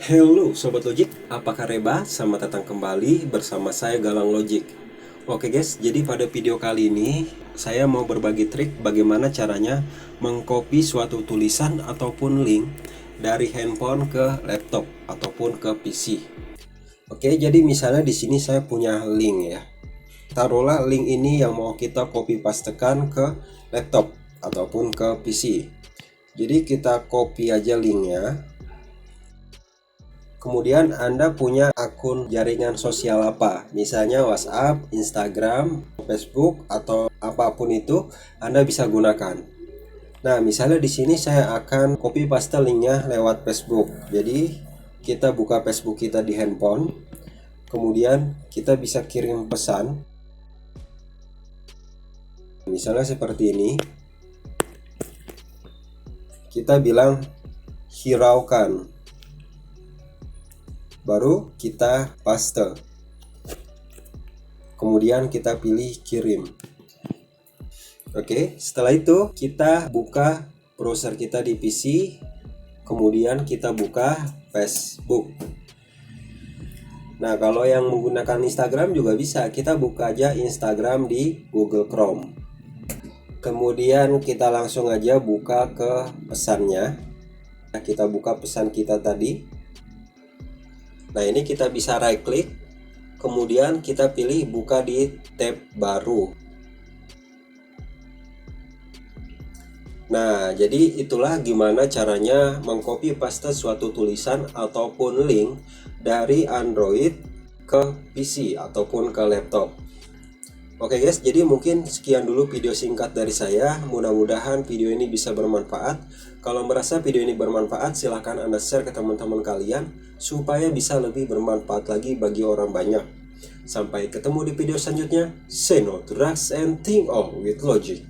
Halo Sobat Logic, apa kabar? Selamat datang kembali bersama saya Galang Logic. Oke guys, jadi pada video kali ini saya mau berbagi trik bagaimana caranya mengcopy suatu tulisan ataupun link dari handphone ke laptop ataupun ke PC. Oke, jadi misalnya di sini saya punya link ya. Taruhlah link ini yang mau kita copy pastekan ke laptop ataupun ke PC. Jadi kita copy aja linknya. Kemudian Anda punya akun jaringan sosial apa? Misalnya WhatsApp, Instagram, Facebook, atau apapun itu Anda bisa gunakan. Nah, misalnya di sini saya akan copy paste linknya lewat Facebook. Jadi, kita buka Facebook kita di handphone. Kemudian kita bisa kirim pesan. Misalnya seperti ini. Kita bilang hiraukan. Baru kita paste, kemudian kita pilih kirim. Oke, setelah itu kita buka browser kita di PC, kemudian kita buka Facebook. Nah, kalau yang menggunakan Instagram juga bisa, kita buka aja Instagram di Google Chrome. Kemudian kita langsung aja buka ke pesannya. Nah, kita buka pesan kita tadi. Nah, ini kita bisa right click, kemudian kita pilih buka di tab baru. Nah, jadi itulah gimana caranya mengcopy paste suatu tulisan ataupun link dari Android ke PC ataupun ke laptop. Oke guys, jadi mungkin sekian dulu video singkat dari saya. Mudah-mudahan video ini bisa bermanfaat. Kalau merasa video ini bermanfaat, silahkan Anda share ke teman-teman kalian supaya bisa lebih bermanfaat lagi bagi orang banyak. Sampai ketemu di video selanjutnya. Say no to drugs and think all with logic.